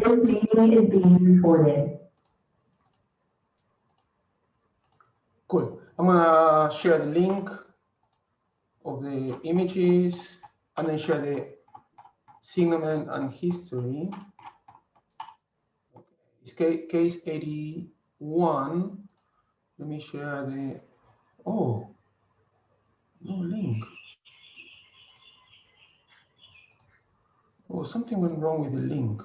This meeting is being recorded. Cool. I'm gonna share the link of the images and then share the signalement and history. It's case 81. Let me share the, oh, no link. Oh, something went wrong with the link.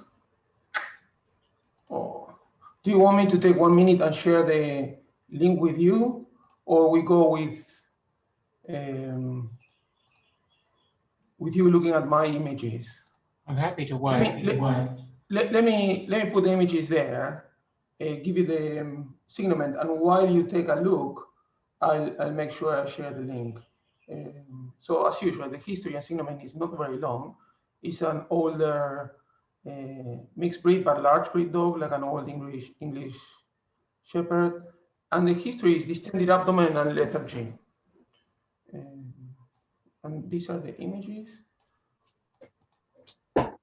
Oh, do you want me to take 1 minute and share the link with you, or we go with you looking at my images? I'm happy to wait. Let me put the images there, give you the signalement, and while you take a look, I'll make sure I share the link. So as usual, the history and signalement is not very long. It's an older mixed breed but large breed dog, like an Old English Shepherd, and the history is distended abdomen and lethargy. And these are the images. Let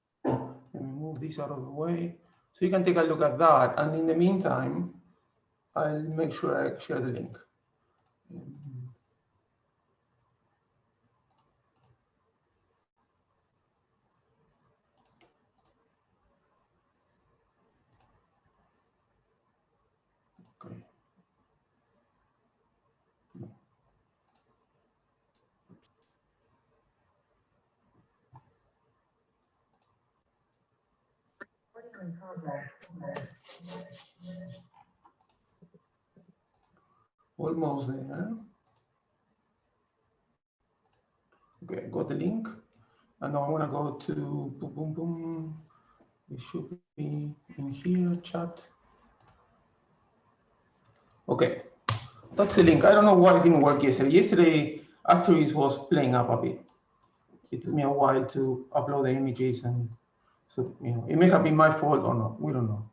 me move this out of the way. So you can take a look at that. And in the meantime, I'll make sure I share the link. Okay. Almost there. Okay, got the link. And now I'm gonna go to boom, boom, boom. It should be in here, chat. Okay, that's the link. I don't know why it didn't work yesterday. Yesterday, after it was playing up a bit. It took me a while to upload the images, and so, you know, it may have been my fault or not. We don't know.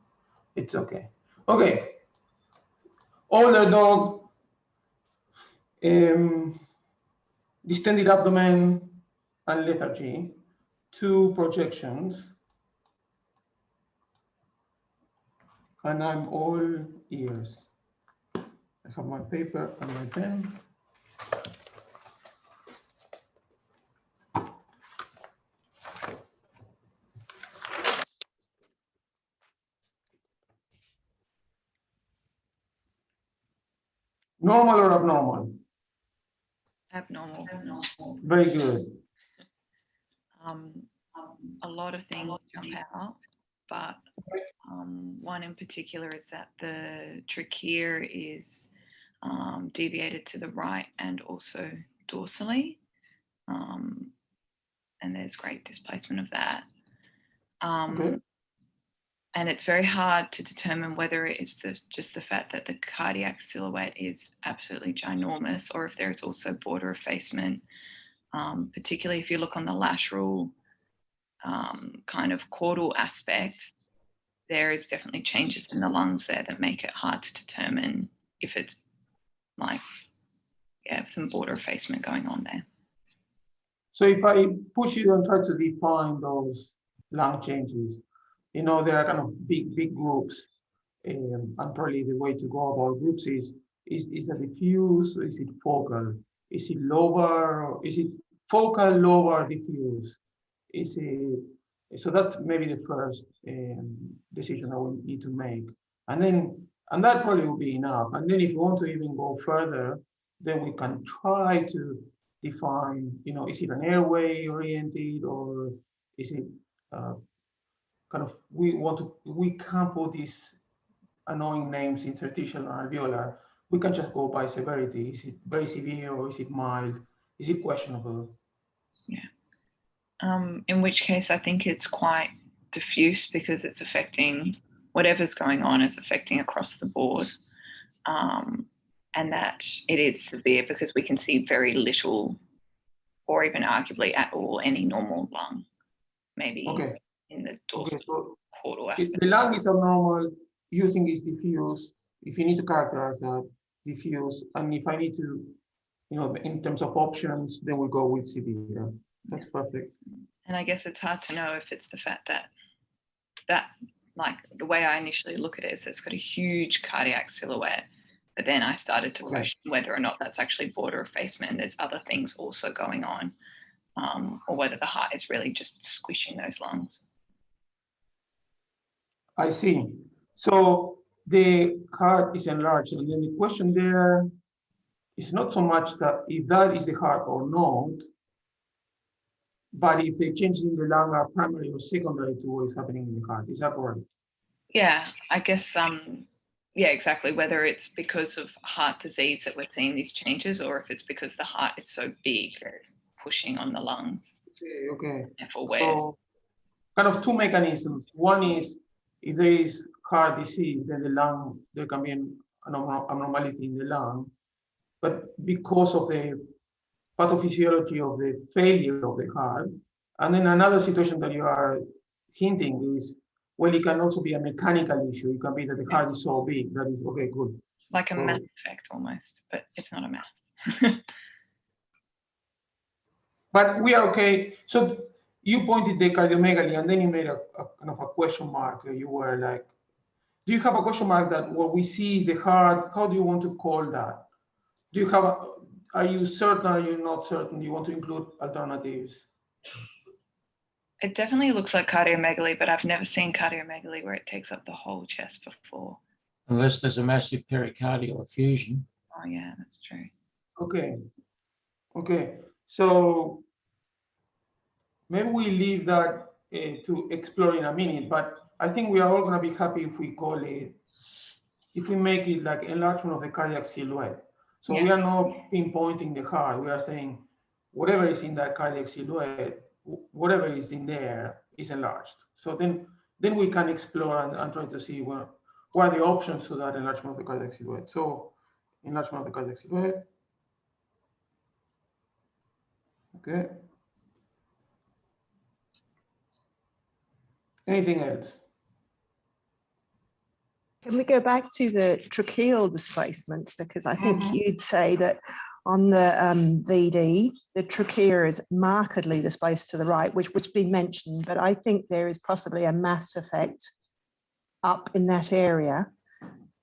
It's okay. Okay. Older dog, distended abdomen and lethargy, 2 projections, and I'm all ears. I have my paper and my pen. Normal or abnormal? Abnormal. Very good. A lot of things jump out, but one in particular is that the trachea is deviated to the right and also dorsally, and there's great displacement of that. Okay. And it's very hard to determine whether it is just the fact that the cardiac silhouette is absolutely ginormous, or if there is also border effacement, particularly if you look on the lateral kind of caudal aspect. There is definitely changes in the lungs there that make it hard to determine if it's like, yeah, some border effacement going on there. So if I push you and try to define those lung changes, you know, there are kind of big groups, and probably the way to go about groups is it diffuse, or is it focal? Is it lobar, or is it focal, lobar, diffuse? Is it, so that's maybe the first decision I will need to make. And that probably will be enough. And then if you want to even go further, then we can try to define, you know, is it an airway oriented, or is it kind of, we can't put these annoying names, interstitial or alveolar. We can just go by severity. Is it very severe, or is it mild? Is it questionable? Yeah. In which case I think it's quite diffuse, because it's affecting whatever's going on, is affecting across the board. And that it is severe because we can see very little, or even arguably at all, any normal lung, maybe Okay. in the dorsal So caudal if aspect. the lung is abnormal, you think it's diffuse. If you need to characterize that, diffuse. And if I need to, you know, in terms of options, then we'll go with severe. That's perfect. And I guess it's hard to know if it's the fact that that like the way I initially look at it is it's got a huge cardiac silhouette, but then I started to question whether or not that's actually border effacement and there's other things also going on, or whether the heart is really just squishing those lungs. I see. So the heart is enlarged, and then the question there is not so much that if that is the heart or not, but if the changes in the lung are primary or secondary to what is happening in the heart. Is that correct? Yeah, I guess, yeah, exactly. Whether it's because of heart disease that we're seeing these changes, or if it's because the heart is so big that it's pushing on the lungs. Okay. Therefore, where So kind of two mechanisms. One is if there is heart disease, then the lung, there can be an abnormality in the lung. But because of the pathophysiology of the failure of the heart, and then another situation that you are hinting is, well, it can also be a mechanical issue. It can be that the heart is so big that is, okay, good. like a mass effect almost, but it's not a mass. But we are okay. So you pointed the cardiomegaly, and then you made a kind of a question mark. You were like, do you have a question mark that what we see is the heart? How do you want to call that? Do you have are you certain? Are you not certain? Do you want to include alternatives? It definitely looks like cardiomegaly, but I've never seen cardiomegaly where it takes up the whole chest before. Unless there's a massive pericardial effusion. Oh yeah, that's true. Okay. Okay. So maybe we leave that to explore in a minute, but I think we are all going to be happy if we call it, if we make it like enlargement of the cardiac silhouette. So we are not pinpointing the heart. We are saying whatever is in that cardiac silhouette, whatever is in there is enlarged. So then we can explore and try to see what are the options to that enlargement of the cardiac silhouette. So enlargement of the cardiac silhouette. Okay. Anything else? Can we go back to the tracheal displacement? Because I think you'd say that on the VD, the trachea is markedly displaced to the right, which's been mentioned, but I think there is possibly a mass effect up in that area.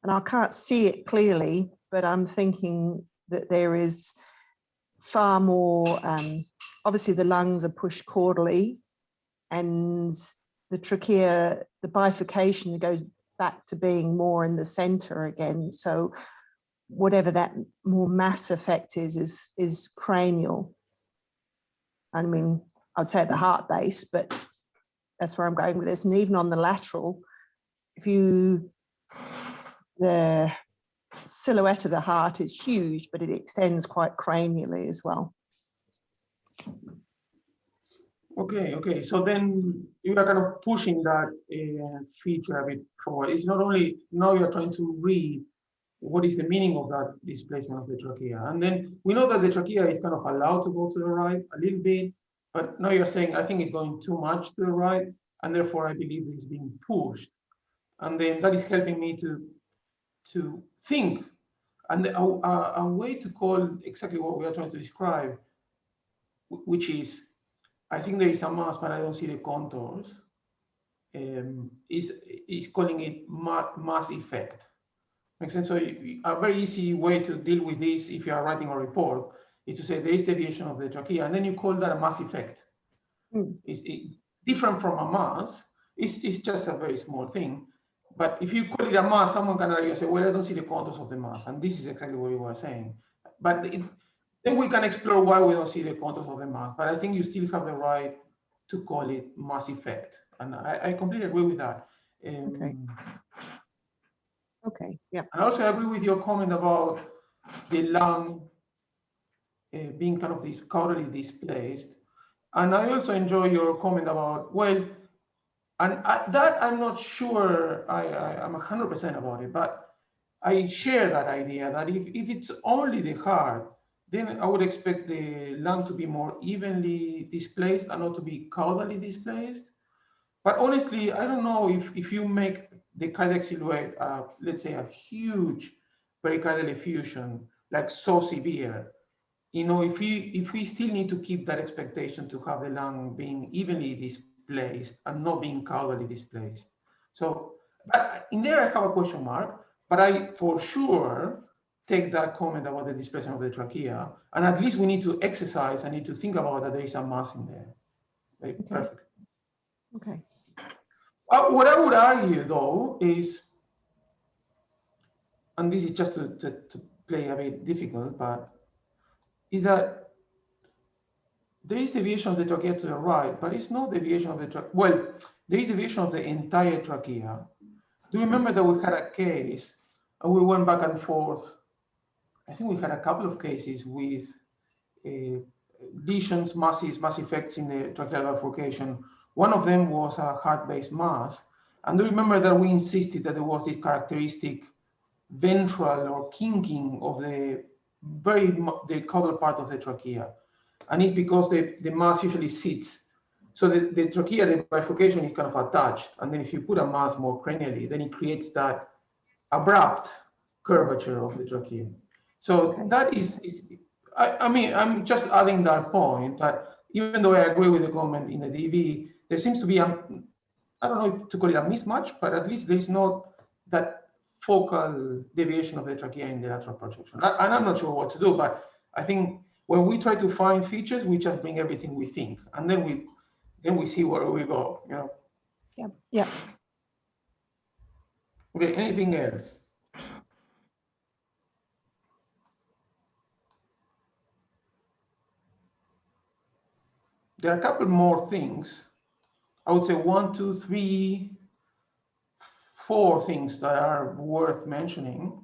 And I can't see it clearly, but I'm thinking that there is far more, obviously the lungs are pushed caudally, and the trachea, the bifurcation goes back to being more in the center again. So whatever that more mass effect is cranial. I mean, I'd say at the heart base, but that's where I'm going with this. And even on the lateral, the silhouette of the heart is huge, but it extends quite cranially as well. Okay. So then you are kind of pushing that feature a bit forward. It's not only now you're trying to read what is the meaning of that displacement of the trachea. And then we know that the trachea is kind of allowed to go to the right a little bit, but now you're saying, I think it's going too much to the right, and therefore I believe it's being pushed. And then that is helping me to think. And a way to call exactly what we are trying to describe, which is, I think there is a mass, but I don't see the contours, is calling it mass effect. Makes sense? So a very easy way to deal with this, if you are writing a report, is to say there is deviation of the trachea, and then you call that a mass effect. It's different from a mass. It's just a very small thing. But if you call it a mass, someone can argue and say, well, I don't see the contours of the mass. And this is exactly what you were saying. But then we can explore why we don't see the contours of the mass. But I think you still have the right to call it mass effect. And I completely agree with that. Okay, yeah. And also I agree with your comment about the lung being kind of caudally displaced. And I also enjoy your comment about, well, and that I'm not sure I'm 100% about it, but I share that idea that if it's only the heart, then I would expect the lung to be more evenly displaced and not to be caudally displaced. But honestly, I don't know if you make the cardiac silhouette, let's say a huge pericardial effusion, like so severe, if we still need to keep that expectation to have the lung being evenly displaced and not being caudally displaced. So, but in there I have a question mark, but I for sure take that comment about the displacement of the trachea, and at least we need to exercise, I need to think about that there is a mass in there. Right? Okay. Perfect. Okay. What I would argue though is, and this is just to play a bit difficult, but is that there is deviation of the trachea to the right, but it's no deviation of the trachea. Well, there is deviation of the entire trachea. Do you remember that we had a case and we went back and forth? I think we had a couple of cases with lesions, mass effects in the tracheal bifurcation. One of them was a heart-based mass. And do you remember that we insisted that there was this characteristic ventral or kinking of the caudal part of the trachea? And it's because the mass usually sits. So the trachea, the bifurcation is kind of attached. And then if you put a mass more cranially, then it creates that abrupt curvature of the trachea. So Okay. that is I mean, I'm just adding that point that even though I agree with the comment in the DV, there seems to be, I don't know if to call it a mismatch, but at least there is not that focal deviation of the trachea in the lateral projection. And I'm not sure what to do, but I think when we try to find features, we just bring everything we think, and then we see where we go. You know. Yeah. Yeah. Okay. Anything else? There are a couple more things. I would say 1, 2, 3, 4 things that are worth mentioning.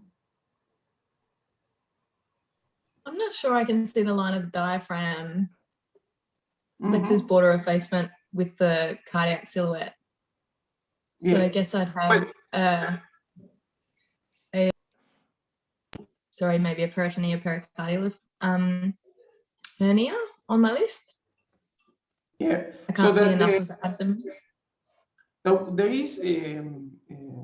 I'm not sure I can see the line of the diaphragm, like Mhm. this border effacement with the cardiac silhouette. So Yeah. I guess I'd have sorry, maybe a peritoneal pericardial hernia on my list. Yeah. I can't so see enough of the abdomen. there is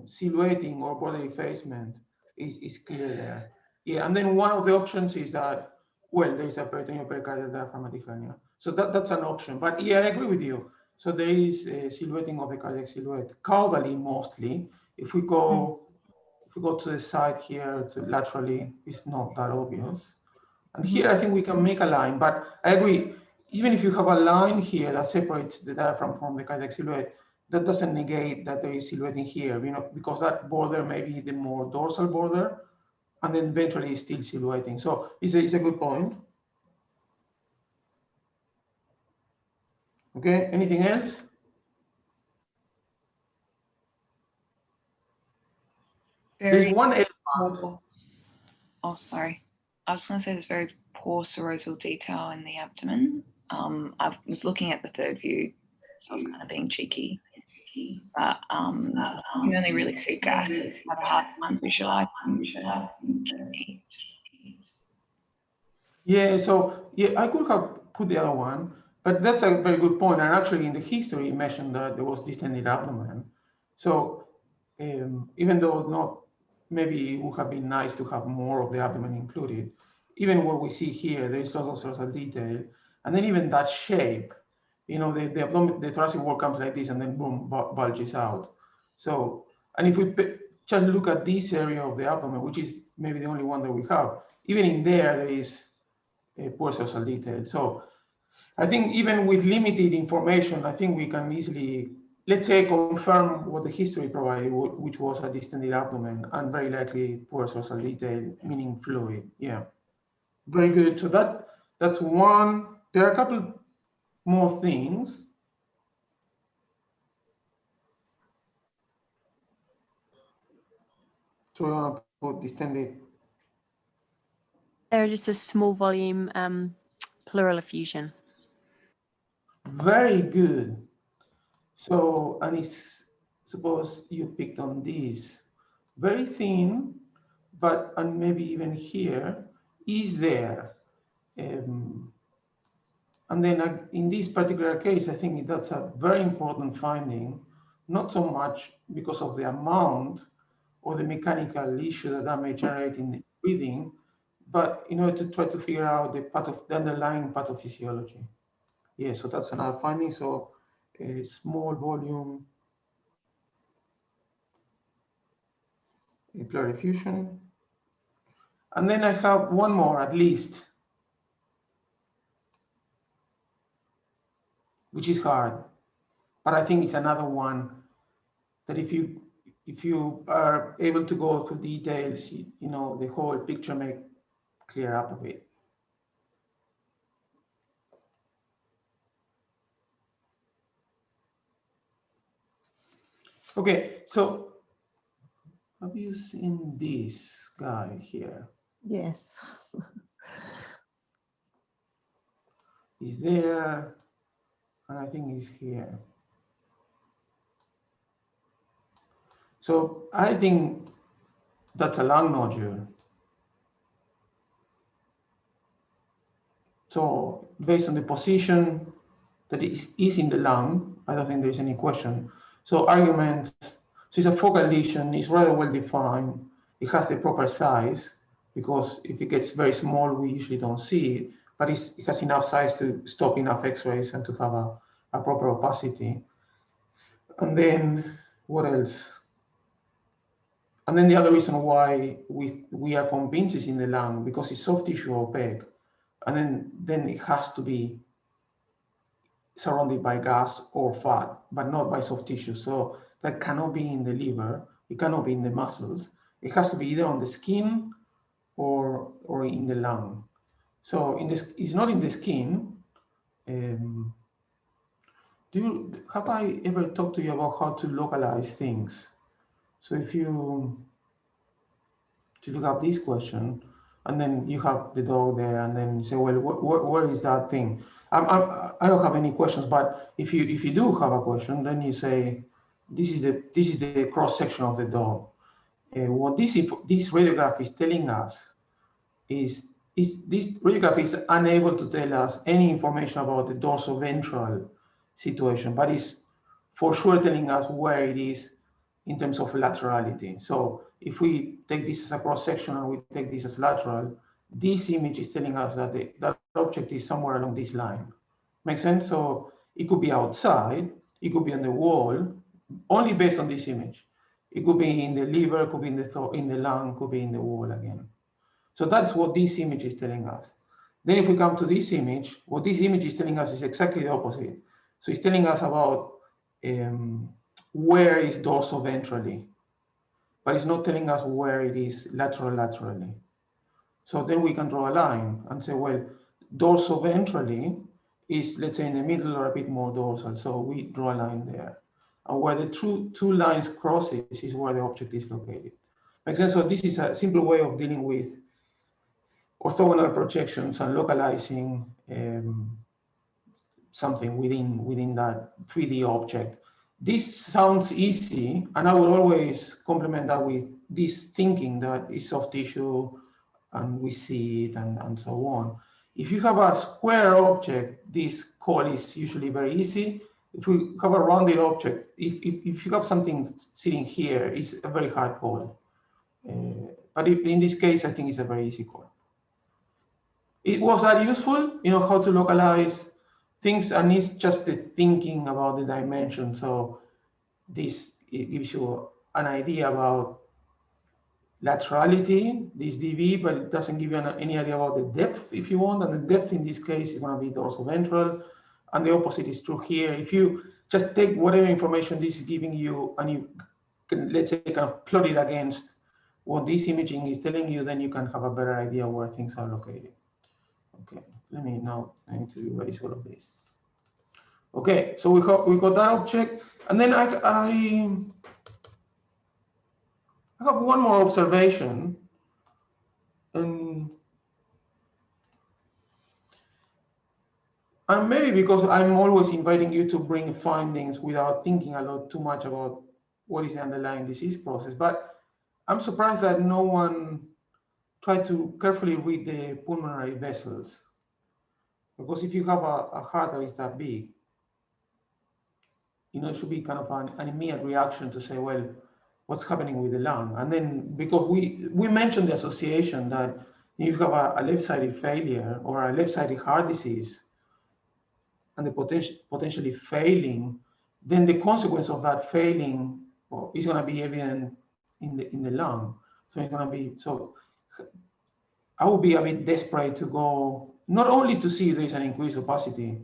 silhouetting or border effacement is clear there. Yeah, and then one of the options is that, well, there is a peritoneal pericardial diaphragmatic hernia. So that's an option. But yeah, I agree with you. So there is silhouetting of the cardiac silhouette, caudally mostly. If we go to the side here, to laterally, it's not that obvious. And here I think we can make a line, but I agree. Even if you have a line here that separates the diaphragm from the cardiac silhouette, that doesn't negate that there is silhouetting here, you know, because that border may be the more dorsal border, and then eventually still silhouetting. So it's a good point. Okay, anything else? There's one element. Oh, sorry. I was going to say there's very poor serosal detail in the abdomen. I was looking at the third view, so I was kind of being cheeky. But you can only really see gas. I have a hard time visualizing. Yeah, so yeah, I could have put the other one, but that's a very good point. And actually, in the history, it mentioned that there was distended abdomen. So even though not, maybe it would have been nice to have more of the abdomen included. Even what we see here, there is lots of serosal detail, and then even that shape, you know, the abdomen, the thoracic wall comes like this, and then boom, bulges out. So, and if we just look at this area of the abdomen, which is maybe the only one that we have, even in there is poor serosal detail. So I think even with limited information, I think we can easily, let's say, confirm what the history provided, which was a distended abdomen and very likely poor serosal detail, meaning fluid. Yeah, very good. So that's one. There are a couple more things. So we want to put distended. They're just a small volume pleural effusion. Very good. So, and it's, suppose you picked on this, very thin, but, and maybe even here, is there. And then in this particular case, I think that's a very important finding, not so much because of the amount or the mechanical issue that may generate in the breathing, but in order to try to figure out the underlying pathophysiology. Yeah, so that's another finding. So a small volume a pleural effusion. And then I have one more at least, which is hard, but I think it's another one that if you are able to go through details, you know, the whole picture may clear up a bit. Okay, so have you seen this guy here? Yes. He's there, and I think he's here. So I think that's a lung nodule. So based on the position that is in the lung, I don't think there's any question. So arguments, so it's a focal lesion, it's rather well defined. It has the proper size, because if it gets very small, we usually don't see it, but it has enough size to stop enough x-rays and to have a proper opacity. And then what else? And then the other reason why we are convinced it's in the lung, because it's soft tissue opaque. And then it has to be surrounded by gas or fat, but not by soft tissue. So that cannot be in the liver, it cannot be in the muscles. It has to be either on the skin or in the lung. So it's not in the skin. Have I ever talked to you about how to localize things? So if you look up this question, and then you have the dog there, and then you say, well, where is that thing? I don't have any questions, but if you do have a question, then you say, this is the cross section of the dog. What this radiograph is telling us is this radiograph is unable to tell us any information about the dorsoventral situation, but it's for sure telling us where it is in terms of laterality. So if we take this as a cross section and we take this as lateral, this image is telling us that that object is somewhere along this line. Make sense? So it could be outside, it could be on the wall, only based on this image. It could be in the liver, it could be in the lung, it could be in the wall again. So that's what this image is telling us. Then if we come to this image, what this image is telling us is exactly the opposite. So it's telling us about where is dorsoventrally, but it's not telling us where it is laterally. So then we can draw a line and say, well, dorsoventrally is, let's say, in the middle or a bit more dorsal. So we draw a line there. And where the two lines crosses is where the object is located. Makes sense? So this is a simple way of dealing with orthogonal projections and localizing something within that 3D object. This sounds easy, and I will always complement that with this thinking that is soft tissue and we see it and so on. If you have a square object, this call is usually very easy. If we have a rounded object, if you have something sitting here, it's a very hard call. But in this case, I think it's a very easy call. Was that useful? You know, how to localize things, and it's just the thinking about the dimension. So it gives you an idea about laterality, this dV, but it doesn't give you any idea about the depth if you want. And the depth in this case is going to be dorsoventral, and the opposite is true here. If you just take whatever information this is giving you and you can, let's say, kind of plot it against what this imaging is telling you, then you can have a better idea where things are located. Okay, I need to erase all of this. Okay, so we got that object, and then I have one more observation, and maybe because I'm always inviting you to bring findings without thinking a lot too much about what is the underlying disease process, but I'm surprised that no one tried to carefully read the pulmonary vessels, because if you have a heart that is that big, you know, it should be kind of an immediate reaction to say, well, what's happening with the lung? And then, because we mentioned the association that if you have a left-sided failure or a left-sided heart disease and the potentially failing, then the consequence of that failing is going to be evident in the lung. So it's gonna be, so I would be a bit desperate to go, not only to see if there's an increased opacity,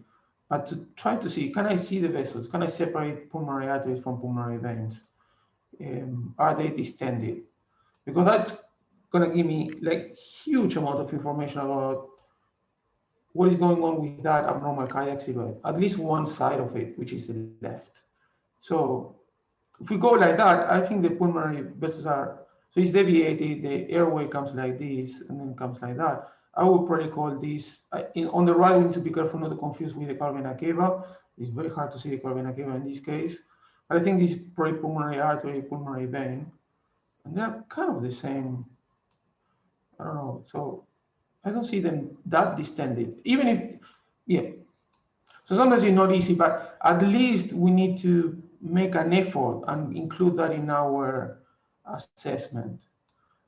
but to try to see, can I see the vessels? Can I separate pulmonary arteries from pulmonary veins? Are they distended? Because that's gonna give me like huge amount of information about what is going on with that abnormal cardiac silhouette, at least one side of it, which is the left. So if we go like that, I think the pulmonary vessels are, so it's deviated, the airway comes like this and then comes like that. I would probably call this, on the right, we need to be careful not to confuse with the cava vena cava. It's very hard to see the cava vena cava in this case. But I think this is probably pulmonary artery, pulmonary vein. And they're kind of the same. I don't know. So I don't see them that distended, even if, yeah. So sometimes it's not easy, but at least we need to make an effort and include that in our assessment.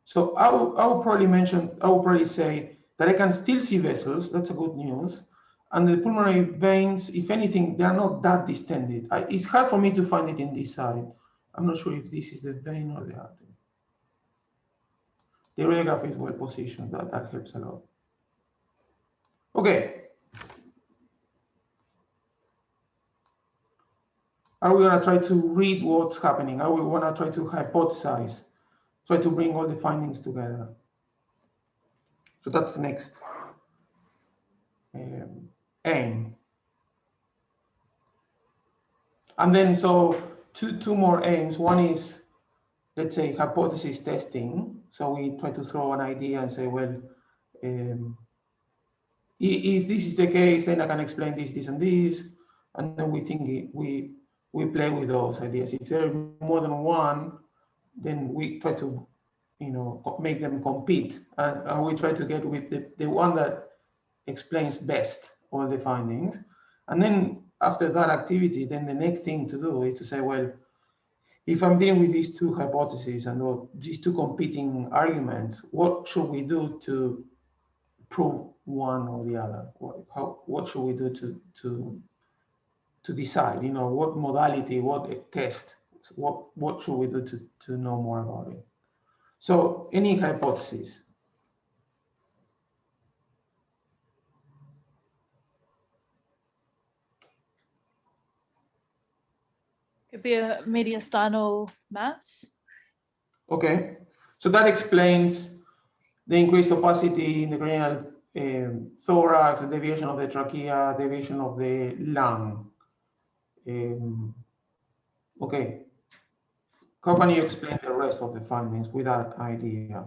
So I will probably say that I can still see vessels. That's a good news. And the pulmonary veins, if anything, they are not that distended. It's hard for me to find it in this side. I'm not sure if this is the vein or the artery. The radiograph is well positioned. That helps a lot. Okay. Are we going to try to read what's happening? Are we going to try to hypothesize? Try to bring all the findings together. So that's next aim. And then so two more aims. One is, let's say, hypothesis testing. So we try to throw an idea and say, well, if this is the case, then I can explain this, this, and this. And then we think we play with those ideas. If there are more than one, then we try to, make them compete, and we try to get with the one that explains best all the findings. And then after that activity, then the next thing to do is to say, well, if I'm dealing with these two hypotheses and these two competing arguments, what should we do to prove one or the other? What should we do to decide? What modality, what test, what should we do to know more about it? So any hypothesis? Could be a mediastinal mass. Okay, so that explains the increased opacity in the cranial thorax, the deviation of the trachea, deviation of the lung. Okay, how can you explain the rest of the findings with that idea?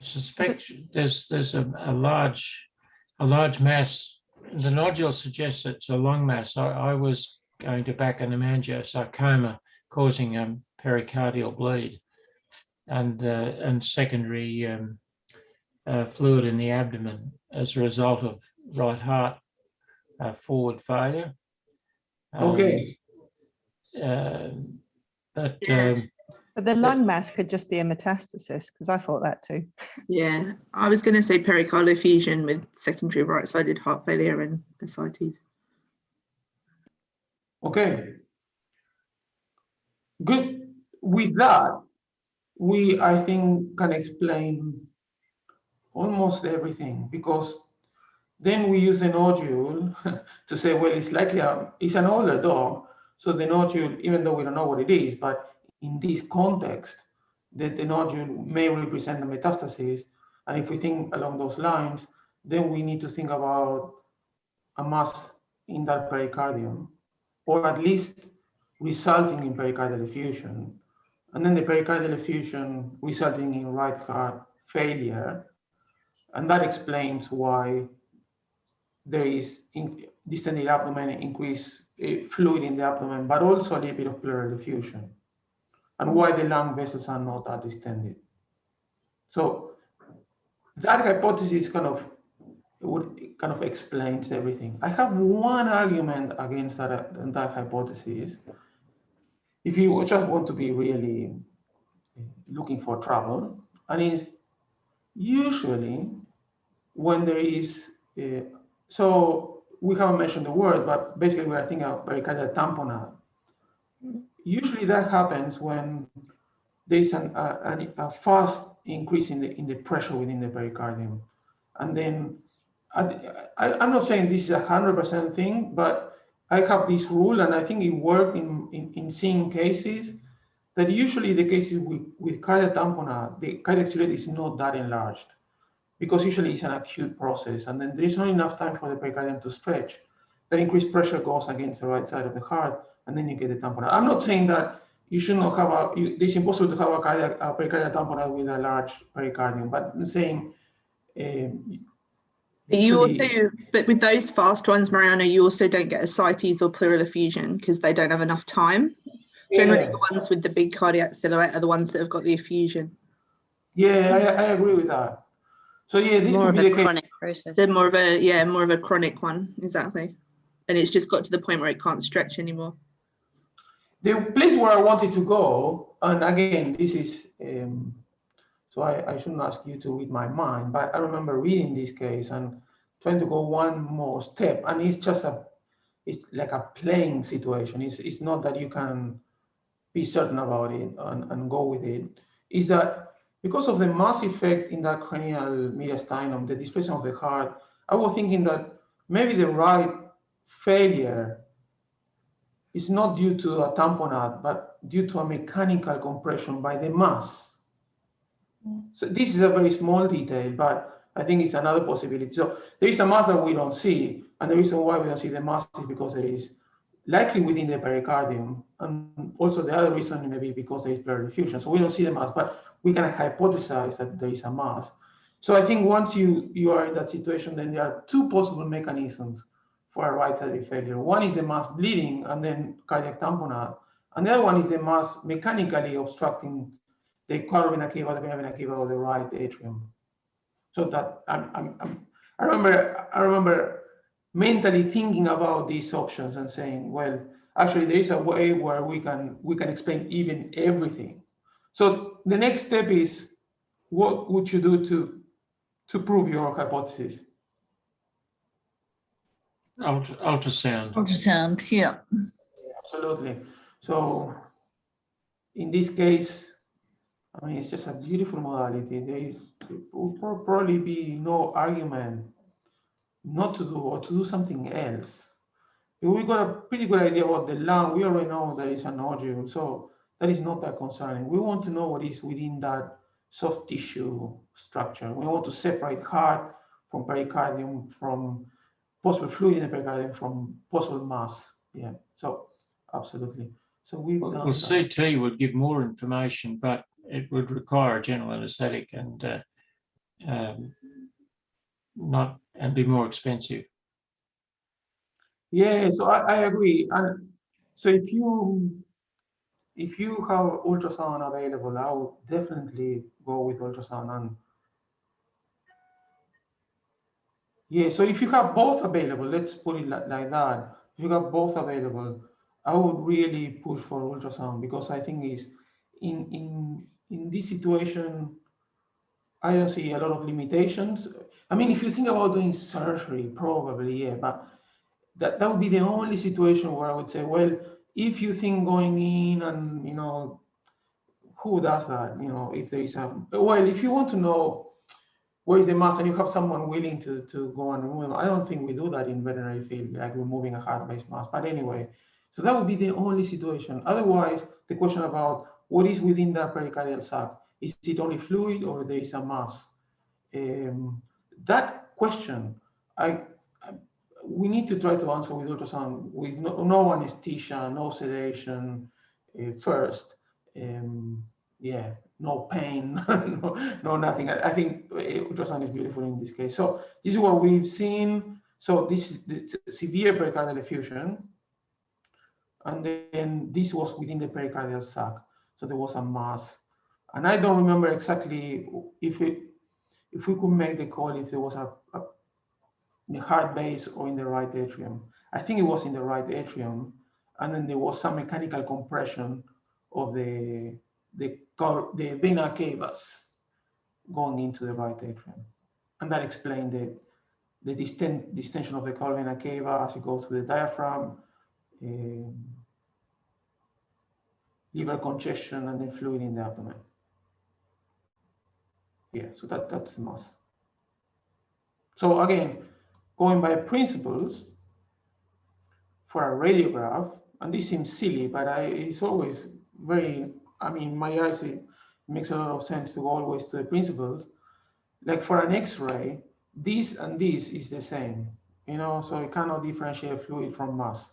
I suspect there's a large mass. The nodule suggests it's a lung mass. I was going to back an hemangiosarcoma causing pericardial bleed and secondary fluid in the abdomen as a result of right heart forward failure. Okay. But the lung mass could just be a metastasis, because I thought that too. Yeah, I was going to say pericardial effusion with secondary right-sided heart failure and ascites. Okay. Good. With that, we, I think, can explain almost everything, because then we use the nodule to say, well, it's likely it's an older dog, so the nodule, even though we don't know what it is, but in this context, the nodule may represent the metastasis. And if we think along those lines, then we need to think about a mass in that pericardium, or at least resulting in pericardial effusion. And then the pericardial effusion resulting in right heart failure. And that explains why there is distended abdomen, increased fluid in the abdomen, but also a little bit of pleural effusion, and why the lung vessels are not that distended. So that hypothesis kind of explains everything. I have one argument against that hypothesis. If you just want to be really looking for trouble, and it's usually when there is, so we haven't mentioned the word, but basically we are thinking of pericardial tamponade. Usually that happens when there is a fast increase in the pressure within the pericardium. And then I'm not saying this is 100% thing, but I have this rule, and I think it worked in seeing cases that usually the cases with cardiac tamponade, the cardiac ciliate is not that enlarged, because usually it's an acute process, and then there is not enough time for the pericardium to stretch. That increased pressure goes against the right side of the heart, and then you get the tamponade. I'm not saying that you should not have it's impossible to have a pericardial tamponade with a large pericardium, but I'm saying but with those fast ones, Mariano, you also don't get ascites or pleural effusion because they don't have enough time. Generally, the ones with the big cardiac silhouette are the ones that have got the effusion. Yeah, I agree with that. So yeah, this More could of be a the case. chronic process. They're more of a chronic one, exactly. And it's just got to the point where it can't stretch anymore. The place where I wanted to go, and again, this is, so I shouldn't ask you to read my mind, but I remember reading this case and trying to go one more step, and it's like a playing situation. It's not that you can be certain about it and go with it. Is that because of the mass effect in that cranial mediastinum, the displacement of the heart, I was thinking that maybe the right failure is not due to a tamponade, but due to a mechanical compression by the mass. So this is a very small detail, but I think it's another possibility. So there is a mass that we don't see, and the reason why we don't see the mass is because there is likely within the pericardium, and also the other reason maybe because there is pleural effusion. So we don't see the mass, but we can hypothesize that there is a mass. So I think once you are in that situation, then there are two possible mechanisms for a right-sided failure. One is the mass bleeding and then cardiac tamponade, and the other one is the mass mechanically obstructing the caudal vena cava, the vena cava, or the right atrium. So that I remember mentally thinking about these options and saying, well, actually there is a way where we can explain even everything. So the next step is, what would you do to prove your hypothesis? Ultrasound. Ultrasound, yeah. Absolutely. So in this case, I mean, it's just a beautiful modality. There will probably be no argument not to do or to do something else. We got a pretty good idea about the lung. We already know there is a nodule, so that is not that concerning. We want to know what is within that soft tissue structure. We want to separate heart from pericardium, from possible fluid in the pericardium, from possible mass. Yeah, so absolutely. So we've done Well, CT would give more information, but it would require a general anaesthetic and be more expensive. Yeah, so I agree. And so if you have ultrasound available, I would definitely go with ultrasound. And yeah, so if you have both available, let's put it like that. If you have both available, I would really push for ultrasound, because I think is in this situation, I don't see a lot of limitations. I mean, if you think about doing surgery, probably, yeah, but that would be the only situation where I would say, well, if you think going in and, who does that? If there is well, if you want to know where is the mass and you have someone willing to go and remove, I don't think we do that in veterinary field, like removing a heart-based mass. But anyway, so that would be the only situation. Otherwise, the question about what is within that pericardial sac, is it only fluid or there is a mass? That question, we need to try to answer with ultrasound, with no anesthesia, no sedation first. Yeah, no pain, no nothing. I think ultrasound is beautiful in this case. So this is what we've seen. So this is the severe pericardial effusion, and then this was within the pericardial sac. So there was a mass, and I don't remember exactly if we could make the call if there was in the heart base or in the right atrium. I think it was in the right atrium, and then there was some mechanical compression of the vena cavas going into the right atrium, and that explained the distension of the caudal vena cava as it goes through the diaphragm. liver congestion and then fluid in the abdomen. Yeah, so that's the mass. So again, going by principles for a radiograph, and this seems silly, but it's always very, I mean, in my eyes, it makes a lot of sense to go always to the principles. Like for an X-ray, this and this is the same, you know, so you cannot differentiate fluid from mass.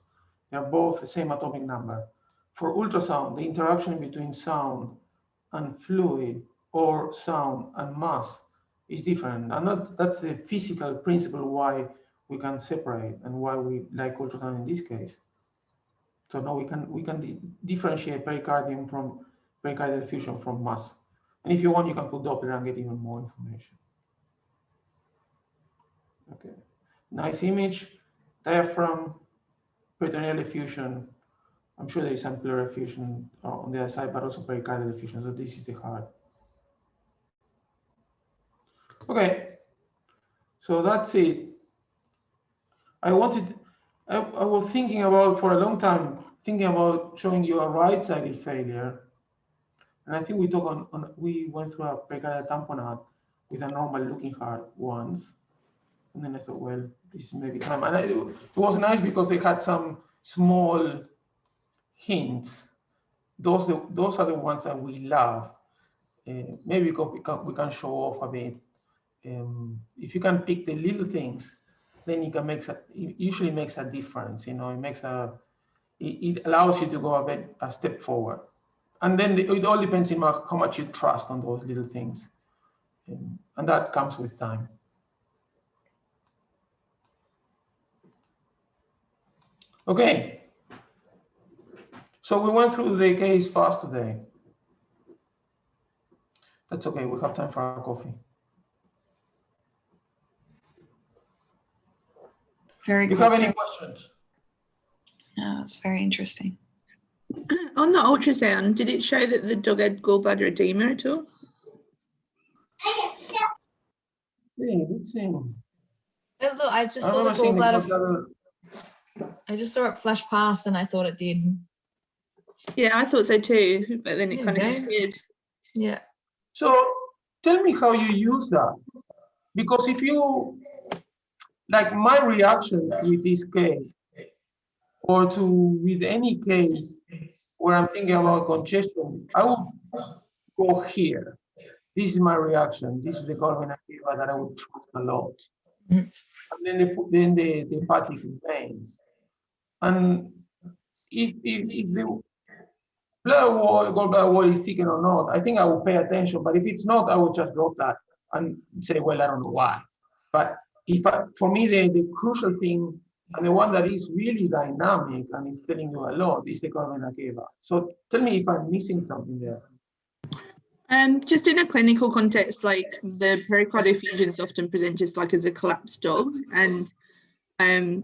They're both the same atomic number. For ultrasound, the interaction between sound and fluid or sound and mass is different. And that's a physical principle why we can separate and why we like ultrasound in this case. So now we can differentiate pericardium from pericardial effusion from mass. And if you want, you can put Doppler and get even more information. Okay, nice image, diaphragm, peritoneal effusion. I'm sure there is some pleural effusion on the other side, but also pericardial effusion. So this is the heart. Okay, so that's it. I was thinking about for a long time, thinking about showing you a right-sided failure. And I think we went through a pericardial tamponade with a normal looking heart once. And then I thought, well, this may be time. And it was nice because they had some small hints. Those are the ones that we love. Maybe we can show off a bit. If you can pick the little things, then it usually makes a difference. You know, it allows you to go a step forward. And then it all depends on how much you trust on those little things. And that comes with time. Okay, so we went through the case fast today. That's okay, we have time for our coffee. Very Do you cool. have any questions? No, it's very interesting. On the ultrasound, did it show that the dog had gallbladder edema at all? Hey, let's see. Oh, look, I just I saw the remember seeing the gallbladder. gallbladder. I just saw it flash past and I thought it did. Yeah, I thought so too, but then it There kind of you go. disappeared. Yeah. So tell me how you use that. Because if you, like my reaction with this case, or with any case where I'm thinking about congestion, I would go here. This is my reaction. This is the Colvin Akiva that I would trust a lot. Mhm. And then the hepatic veins. And if the gallbladder wall is thickened or not, I think I will pay attention. But if it's not, I will just drop that and say, well, I don't know why. But for me, the crucial thing and the one that is really dynamic and is telling you a lot is the Colvin Akiva. So tell me if I'm missing something there. Just in a clinical context, like the pericardial effusions often present just like as a collapsed dog. And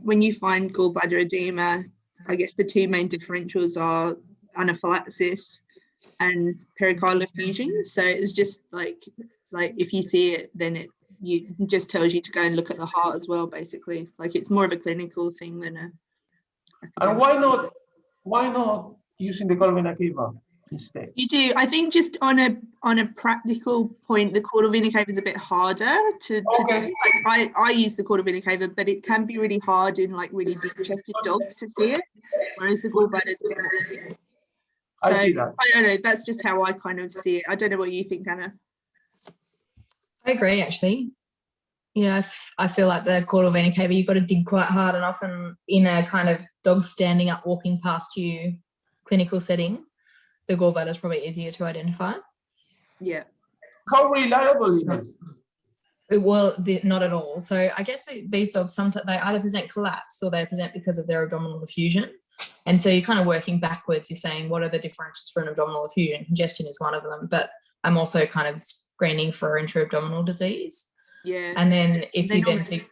when you find gallbladder edema, I guess the two main differentials are anaphylaxis and pericardial effusion. So it's just like if you see it, then it just tells you to go and look at the heart as well, basically. Like it's more of a clinical thing than a. And why not using the Colvin Akiva instead? You do. I think just on a practical point, the caudal vena cava is a bit harder to do. Like I use the caudal vena cava, but it can be really hard in like really deep-chested dogs to see it, whereas the gallbladder is a bit more clear. So, I see that. I don't know. That's just how I kind of see it. I don't know what you think, Anna. I agree, actually. Yeah, I feel like the caudal vena cava, you've got to dig quite hard, and often in a kind of dog standing up, walking past you clinical setting, the gallbladder is probably easier to identify. Yeah. How reliable it is? Well, not at all. So I guess these dogs, sometimes they either present collapsed or they present because of their abdominal effusion. And so you're kind of working backwards. You're saying, what are the differentials for an abdominal effusion? Congestion is one of them, but I'm also kind of screening for intra-abdominal disease. Yeah. And then if you then see...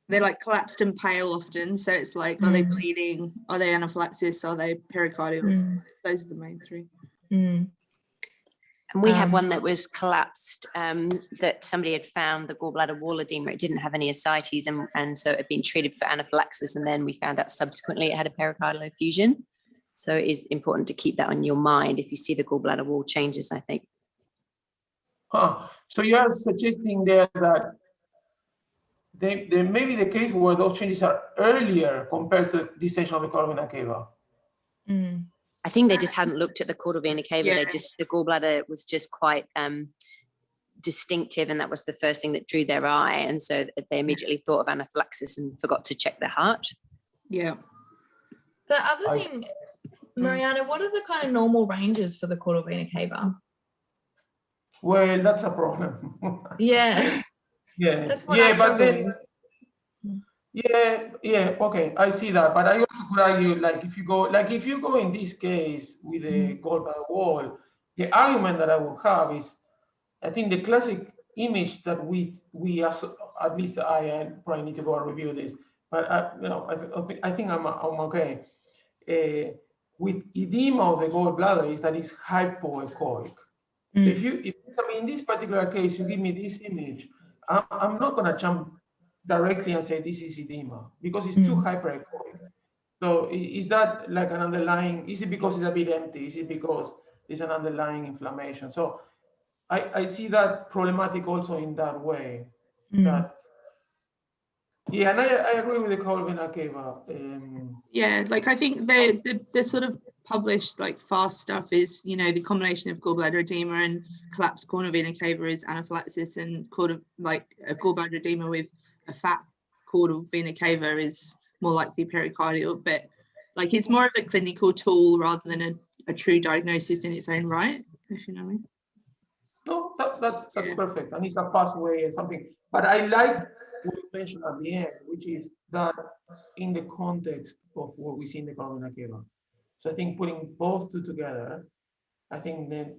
They're like collapsed and pale often. So it's like, are they bleeding? Are they anaphylaxis? Are they pericardial? Those are the main three. Mm. And we had one that was collapsed, that somebody had found the gallbladder wall edema. It didn't have any ascites, and so it had been treated for anaphylaxis. And then we found out subsequently it had a pericardial effusion. So it is important to keep that on your mind if you see the gallbladder wall changes, I think. So you are suggesting there that there may be the case where those changes are earlier compared to distension of the caudal vena cava. I think they just hadn't looked at the caudal vena cava. Yeah. The gallbladder was just quite distinctive, and that was the first thing that drew their eye. And so they immediately thought of anaphylaxis and forgot to check their heart. Yeah. The other thing, Mariano, what are the kind of normal ranges for the caudal vena cava? Well, that's a problem. Yeah. Yeah, That's what I but struggle then, with. yeah, okay, I see that. But I also could argue, like, if you go in this case with the gallbladder wall, the argument that I would have is, I think the classic image that we as at least I probably need to go and review this, but I think I'm okay. With edema of the gallbladder is that it's hypoechoic. So if in this particular case, you give me this image, I'm not going to jump directly and say this is edema because it's too hyperechoic. So is that like an underlying, is it because it's a bit empty? Is it because there's an underlying inflammation? So I see that problematic also in that way. That, yeah, and I agree with the caudal vena cava. Yeah, like I think the sort of published like fast stuff is, you know, the combination of gallbladder edema and collapsed caudal vena cava is anaphylaxis, and a gallbladder edema with a fat caudal vena cava is more likely pericardial. But like it's more of a clinical tool rather than a true diagnosis in its own right, if you know what I mean. No, that's perfect, and it's a fast way and something. But I like what you mentioned at the end, which is that in the context of what we see in the caudal vena cava. So I think putting both two together, I think then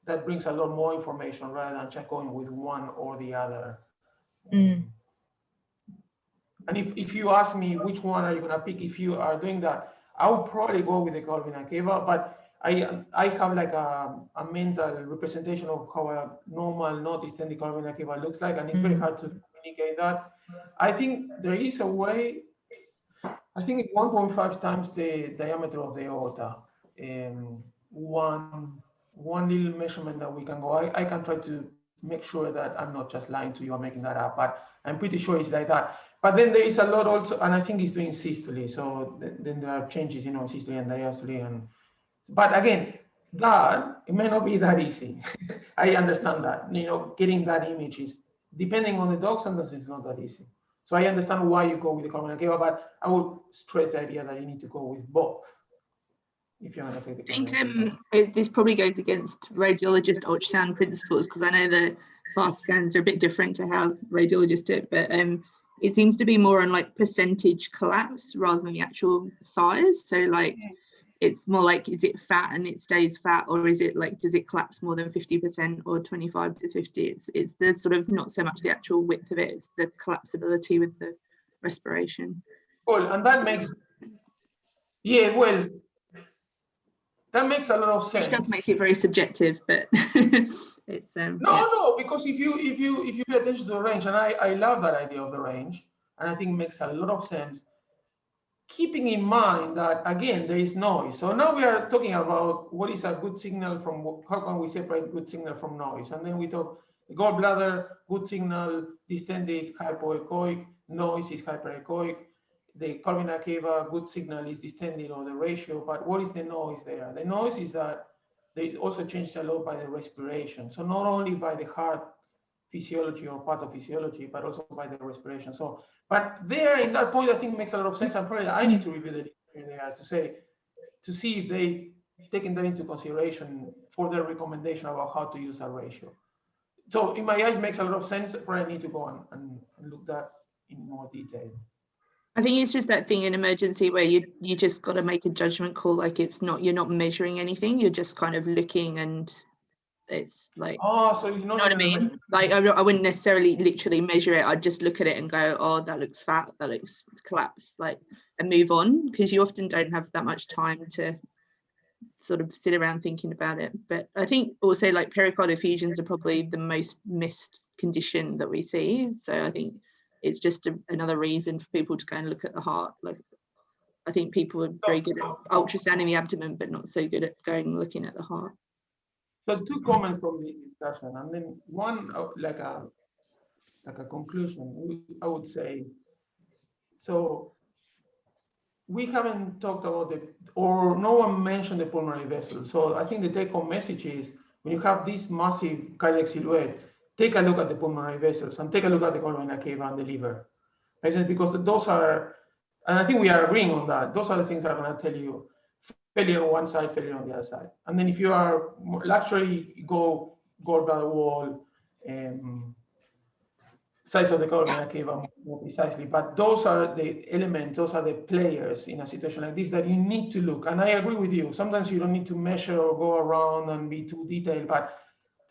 that brings a lot more information rather than just going with one or the other. And if you ask me which one are you going to pick if you are doing that, I would probably go with the caudal vena cava, but I have like a mental representation of how a normal, not distended caudal vena cava looks like, and it's very hard to communicate that. I think there is a way. I think it's 1.5 times the diameter of the aorta. One little measurement that we can go. I can try to make sure that I'm not just lying to you or making that up, but I'm pretty sure it's like that. But then there is a lot also, and I think it's doing systole. So then there are changes, you know, systole and diastole, but again, that it may not be that easy. I understand that. You know, getting that image is depending on the dog. Sometimes it's not that easy. So I understand why you go with the caudal vena cava, but I would stress the idea that you need to go with both if you're going to take the caudal vena cava. This probably goes against radiologist ultrasound principles, because I know the fast scans are a bit different to how radiologists do it, but it seems to be more on like percentage collapse rather than the actual size. So like it's more like, is it fat and it stays fat, or is it like, does it collapse more than 50% or 25 to 50? It's the sort of not so much the actual width of it, it's the collapsibility with the respiration. Well, and that makes, that makes a lot of sense. Which does make it very subjective, but it's no, because if you pay attention to the range, and I love that idea of the range, and I think it makes a lot of sense, keeping in mind that again there is noise. So now we are talking about what is a good signal from, how can we separate good signal from noise, and then we talk gallbladder, good signal, distended, hypoechoic, noise is hyperechoic. The caudal vena cava, good signal is distended, or the ratio, but what is the noise there? The noise is that they also change a lot by the respiration. So not only by the heart physiology or pathophysiology, but also by the respiration. So, but there in that point, I think makes a lot of sense. And probably I need to review the literature there to see if they taken that into consideration for their recommendation about how to use that ratio. So in my eyes, it makes a lot of sense. Probably I need to go and look that in more detail. I think it's just that thing in emergency where you just got to make a judgment call. Like it's not, you're not measuring anything. You're just kind of looking, and it's like, so it's not, you know what I mean? Like I wouldn't necessarily literally measure it. I'd just look at it and go, oh, that looks fat, that looks collapsed, like, and move on, because you often don't have that much time to sort of sit around thinking about it. But I think also like pericardial effusions are probably the most missed condition that we see. So I think it's just another reason for people to go and look at the heart. Like I think people are very good at ultrasounding the abdomen, but not so good at looking at the heart. So 2 comments from this discussion, and then one like a conclusion. I would say, so we haven't talked about or no one mentioned the pulmonary vessels. So I think the take-home message is, when you have this massive cardiac silhouette, take a look at the pulmonary vessels and take a look at the column vena cava and the liver. Because those are, and I think we are agreeing on that, those are the things that are going to tell you failure on one side, failure on the other side. And then if you are luxury, go gallbladder wall, size of the column vena cava more precisely. But those are the elements, those are the players in a situation like this that you need to look. And I agree with you. Sometimes you don't need to measure or go around and be too detailed, but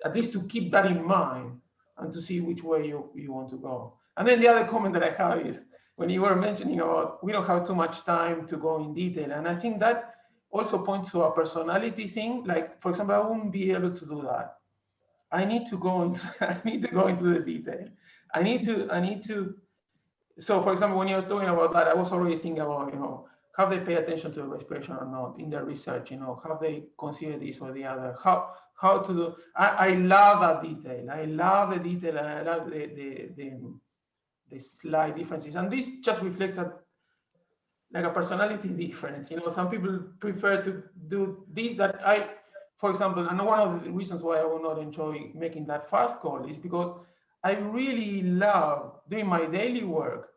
at least to keep that in mind and to see which way you want to go. And then the other comment that I have is, when you were mentioning about we don't have too much time to go in detail. And I think that also points to a personality thing. Like, for example, I wouldn't be able to do that. I need to go into the detail. I need to. So, for example, when you're talking about that, I was already thinking about, have they pay attention to the respiration or not in their research? Have they considered this or the other? How to do? I love that detail. I love the detail. I love the slight differences, and this just reflects like a personality difference. Some people prefer to do this that for example, and one of the reasons why I will not enjoy making that fast call is because I really love doing my daily work,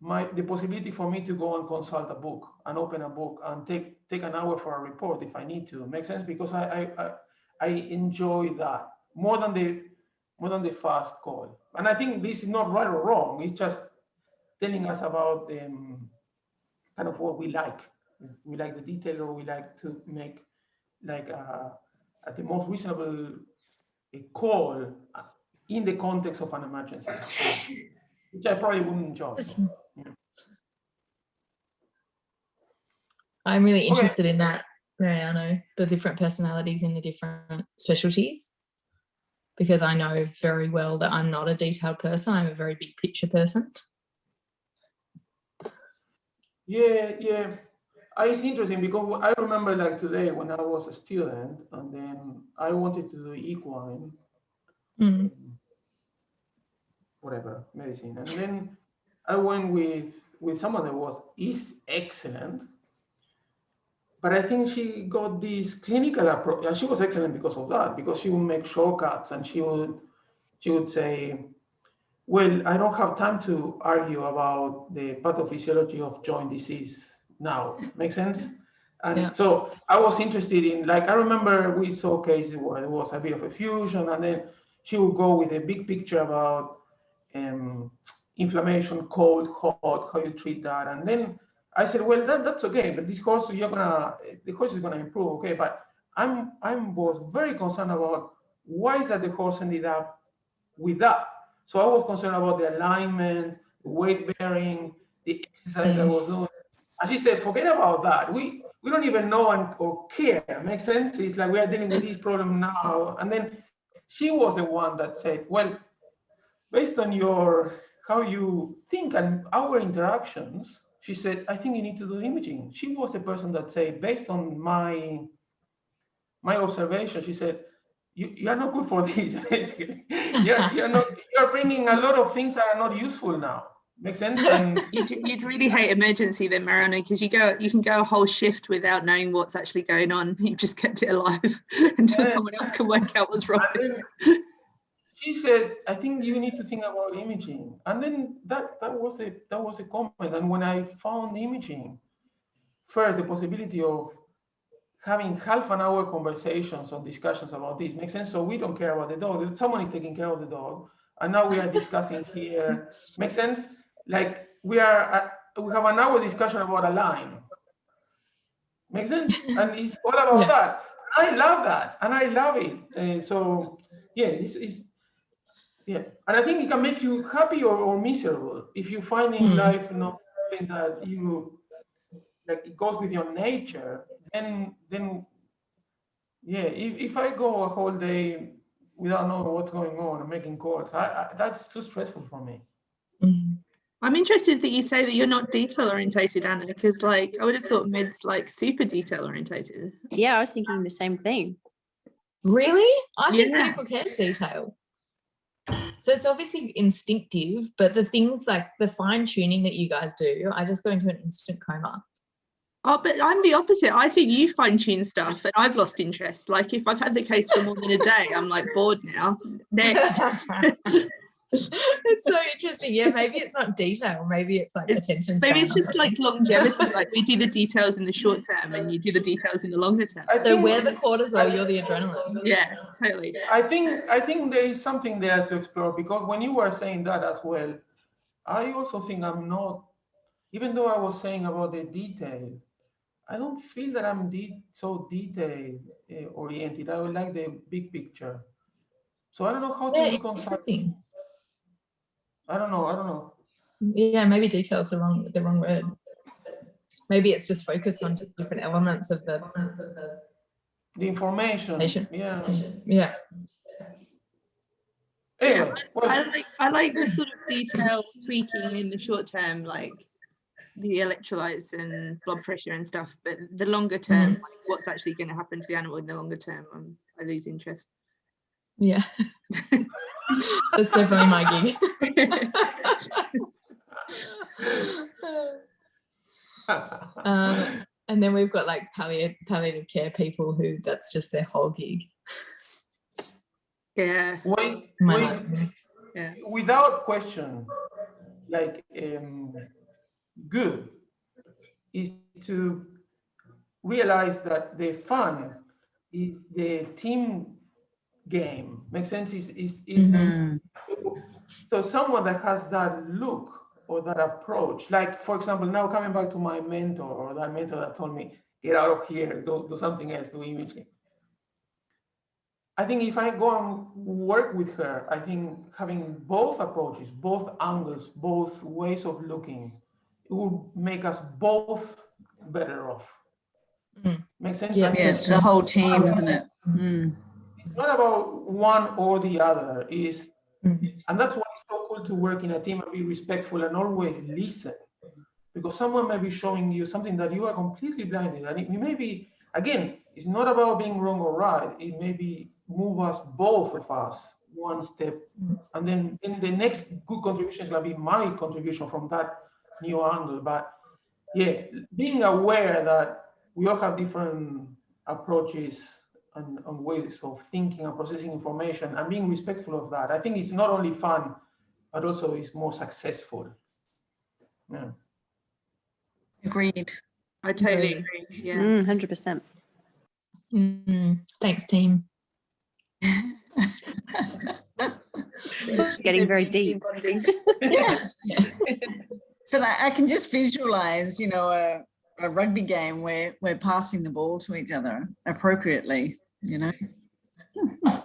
the possibility for me to go and consult a book and open a book and take an hour for a report if I need to. Make sense? Because I enjoy that more than the fast call. And I think this is not right or wrong. It's just telling us about kind of what we like. We like the detail, or we like to make like the most reasonable call in the context of an emergency, which I probably wouldn't enjoy. I'm really interested in that, Mariano, the different personalities in the different specialties, because I know very well that I'm not a detailed person. I'm a very big picture person. Yeah. It's interesting because I remember like today when I was a student and then I wanted to do equine, whatever, medicine. And then I went with someone that is excellent, but I think she got this clinical approach. And she was excellent because of that, because she would make shortcuts and she would say, well, I don't have time to argue about the pathophysiology of joint disease now. Make sense? And so I was interested in, like, I remember we saw cases where there was a bit of a fusion, and then she would go with a big picture about inflammation, cold, hot, how you treat that. And then I said, well, that's okay, but the horse is gonna improve, okay? But I was very concerned about why is that the horse ended up with that. So I was concerned about the alignment, the weight bearing, the exercise I was doing. And she said, forget about that. We don't even know or care. Makes sense? It's like we are dealing with this problem now. And then she was the one that said, well, based on how you think and our interactions, she said, I think you need to do imaging. She was the person that said, based on my observation, she said, you are not good for this. You're bringing a lot of things that are not useful now. Makes sense? And you'd really hate emergency then, Mariano, because you can go a whole shift without knowing what's actually going on. You've just kept it alive until someone else can work out what's wrong. She said, I think you need to think about imaging. And then that was a comment. And when I found imaging, first, the possibility of having half an hour conversations or discussions about this makes sense. So we don't care about the dog. Someone is taking care of the dog. And now we are discussing here. Makes sense? Like we have an hour discussion about a line. Makes sense? And it's all about that. I love that. And I love it. So yeah, and I think it can make you happy or miserable. If you find in life not something that you like it goes with your nature, then yeah, if I go a whole day without knowing what's going on and making calls, that's too stressful for me. I'm interested that you say that you're not detail orientated, Anna, because like I would have thought med's like super detail orientated. Yeah, I was thinking the same thing. Really? I think Yeah. clinical care is detail. So it's obviously instinctive, but the things like the fine tuning that you guys do, I just go into an instant coma. Oh, but I'm the opposite. I think you fine tune stuff and I've lost interest. Like if I've had the case for more than a day, I'm like bored now. Next. It's so interesting. Yeah, maybe it's not detail. Maybe it's like attention. Maybe it's span or just like something. longevity. Like we do the details in the short term and you do the details in the longer term. So we're the cortisol, you're the adrenaline. Yeah, totally. I think there is something there to explore, because when you were saying that as well, I also think I'm not, even though I was saying about the detail, I don't feel that I'm so detail oriented. I would like the big picture. So I don't know how to Yeah, reconcile. interesting. I don't know. Yeah, maybe detail is the wrong word. Maybe it's just focused on different elements of the information. patient. Yeah. Yeah. Anyway, I like the sort of detail tweaking in the short term, like the electrolytes and blood pressure and stuff, but the longer term, like what's actually going to happen to the animal in the longer term, I lose interest. Yeah. That's definitely my gig. And then we've got like palliative care people who that's just their whole gig. Yeah. Without question, like good is to realize that the fun is the team game. Makes sense? So someone that has that look or that approach, like for example, now coming back to my mentor or that mentor that told me, get out of here, do something else, do imaging. I think if I go and work with her, I think having both approaches, both angles, both ways of looking, it will make us both better off. Makes sense? Yes, Yeah, it's the whole team, isn't it? It's not about one or the other. And that's why it's so cool to work in a team and be respectful and always listen. Because someone may be showing you something that you are completely blinded. And it may be, again, it's not about being wrong or right. It may be move us, both of us, one step. And then the next good contribution is going to be my contribution from that new angle. But yeah, being aware that we all have different approaches and ways of thinking and processing information and being respectful of that. I think it's not only fun, but also it's more successful. Yeah. Agreed. I totally agree. Yeah. 100%. Thanks, team. It's getting very deep. Yes. But I can just visualize, you know, a rugby game where we're passing the ball to each other appropriately, you know.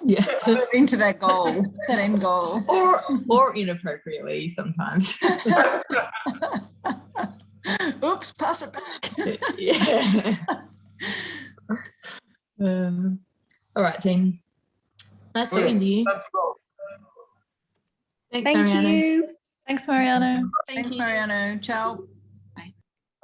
Yeah. Into that goal, that end goal. Or inappropriately sometimes. Oops, pass it back. Yeah. All right, team. Nice talking to you. Thanks, Thank Mariano. you. Thanks, Mariano. Thanks, Mariano. Ciao.